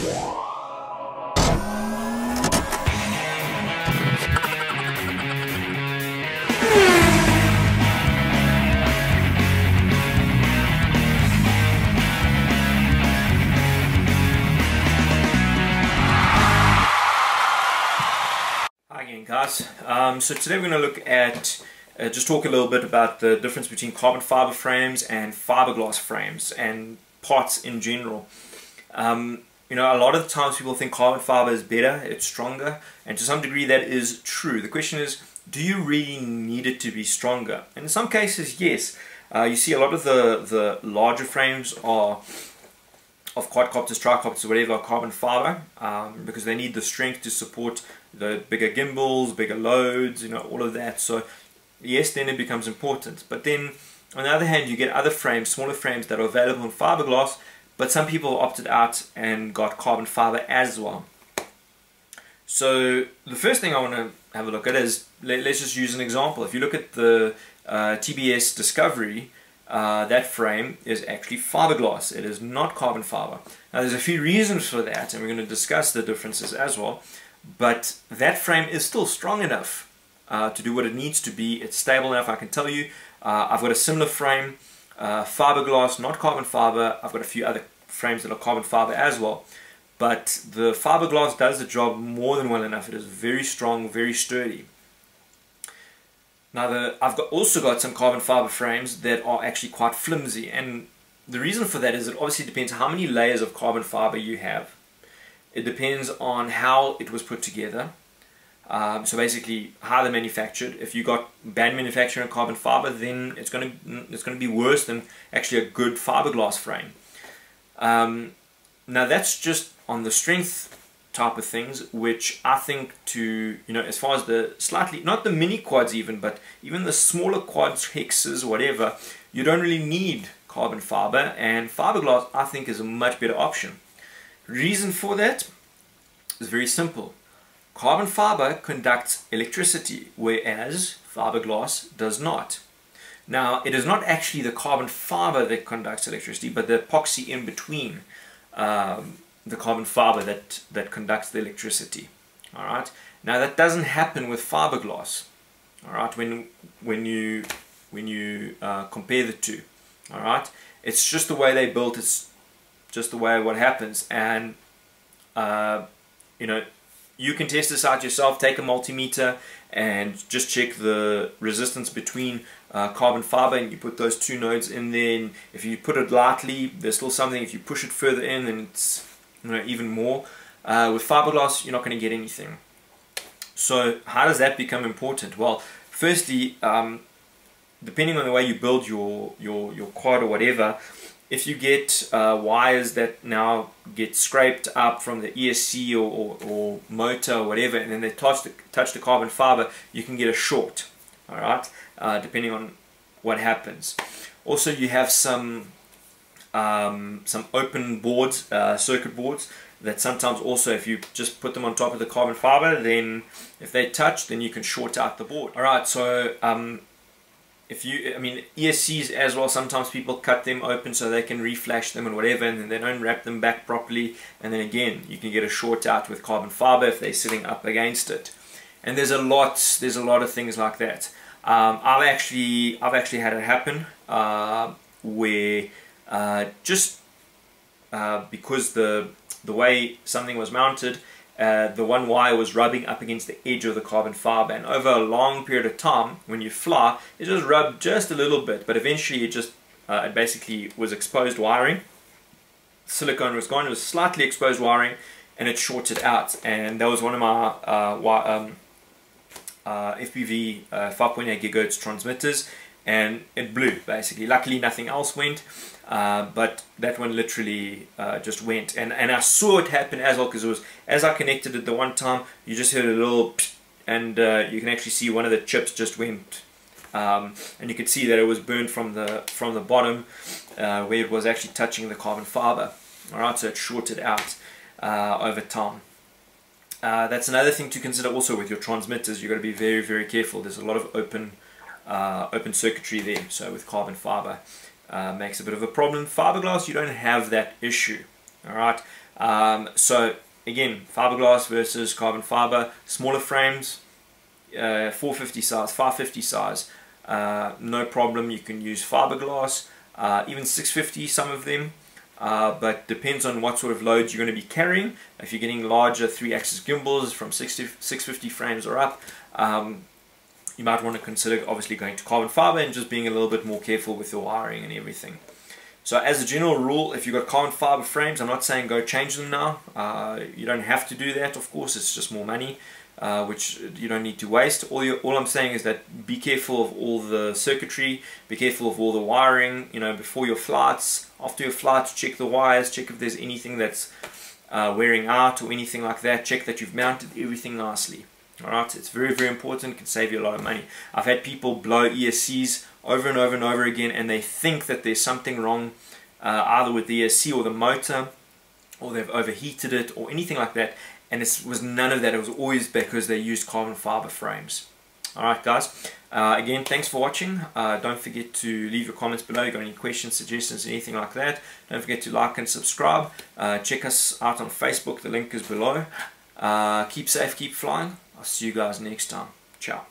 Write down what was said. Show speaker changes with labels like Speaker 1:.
Speaker 1: Again, guys, so today we're going to look at just talk a little bit about the difference between carbon fiber frames and fiberglass frames and parts in general. You know, a lot of the times people think carbon fiber is better, it's stronger, and to some degree that is true. The question is, do you really need it to be stronger? And in some cases, yes. You see a lot of the larger frames are of quadcopters, tricopters, whatever, are carbon fiber, because they need the strength to support the bigger gimbals, bigger loads, you know, all of that. So yes, then it becomes important. But then on the other hand, you get other frames, smaller frames that are available in fiberglass, but some people opted out and got carbon fiber as well. So the first thing I want to have a look at is, let's just use an example. If you look at the TBS Discovery, that frame is actually fiberglass. It is not carbon fiber. Now there's a few reasons for that, and we're going to discuss the differences as well. But that frame is still strong enough to do what it needs to be. It's stable enough. I can tell you, I've got a similar frame, fiberglass, not carbon fiber. I've got a few other frames that are carbon fiber as well. But the fiberglass does the job more than well enough. It is very strong, very sturdy. Now I've also got some carbon fiber frames that are actually quite flimsy, and the reason for that is it obviously depends how many layers of carbon fiber you have. It depends on how it was put together. So basically how they're manufactured. If you got bad manufacturing carbon fiber, then it's going to be worse than actually a good fiberglass frame. Now that's just on the strength type of things, which I think, to, you know, as far as the slightly, not the mini quads even, but even the smaller quads, hexes, whatever, you don't really need carbon fiber, and fiberglass I think is a much better option. Reason for that is very simple. Carbon fiber conducts electricity, whereas fiberglass does not. Now, it is not actually the carbon fiber that conducts electricity, but the epoxy in between the carbon fiber that conducts the electricity. All right. Now that doesn't happen with fiberglass. All right. When you compare the two. All right. It's just the way they built. It's just the way what happens. And you know, you can test this out yourself. Take a multimeter and just check the resistance between carbon fiber, and you put those two nodes in there. And if you put it lightly, there's still something. If you push it further in, then it's, you know, even more. With fiberglass, you're not going to get anything. So how does that become important? Well, firstly, depending on the way you build your quad or whatever, if you get wires that now get scraped up from the ESC or motor or whatever, and then they touch the carbon fiber, you can get a short. All right, depending on what happens. Also, you have some open boards, circuit boards, that sometimes also, if you just put them on top of the carbon fiber, then if they touch, then you can short out the board. All right, so ESCs as well, sometimes people cut them open so they can reflash them and whatever, and then they don't wrap them back properly, and then again you can get a short out with carbon fiber if they're sitting up against it. And there's a lot of things like that. I've actually had it happen where because the way something was mounted, the one wire was rubbing up against the edge of the carbon fiber, and over a long period of time, when you fly, it just rubbed just a little bit, but eventually it basically was exposed wiring. Silicone was gone, it was slightly exposed wiring, and it shorted out. And that was one of my FPV 5.8 gigahertz transmitters, and it blew basically. Luckily nothing else went, but that one literally just went, and I saw it happen as well, because it was, as I connected it the one time, you just heard a little psh, and you can actually see one of the chips just went, and you could see that it was burned from the bottom where it was actually touching the carbon fiber. Alright, so it shorted out over time. That's another thing to consider also with your transmitters. You've got to be very, very careful. There's a lot of open circuitry there, so with carbon fiber makes a bit of a problem. Fiberglass, you don't have that issue. Alright, So again, fiberglass versus carbon fiber, smaller frames, 450 size, 550 size, no problem. You can use fiberglass, even 650, some of them. But depends on what sort of loads you're going to be carrying. If you're getting larger 3-axis gimbals from 650 frames or up, you might want to consider obviously going to carbon fiber and just being a little bit more careful with your wiring and everything. So as a general rule, if you've got carbon fiber frames, I'm not saying go change them now. You don't have to do that, of course. It's just more money, which you don't need to waste. All I'm saying is that be careful of all the circuitry, be careful of all the wiring, you know, before your flights, after your flights, check the wires, check if there's anything that's wearing out or anything like that. Check that you've mounted everything nicely. Alright, it's very, very important. It can save you a lot of money. I've had people blow ESCs over and over and over again, and they think that there's something wrong either with the ESC or the motor, or they've overheated it or anything like that, and it was none of that. It was always because they used carbon fiber frames. Alright guys, again, thanks for watching. Don't forget to leave your comments below. If you've got any questions, suggestions, anything like that. Don't forget to like and subscribe. Check us out on Facebook, the link is below. Keep safe, keep flying. I'll see you guys next time. Ciao.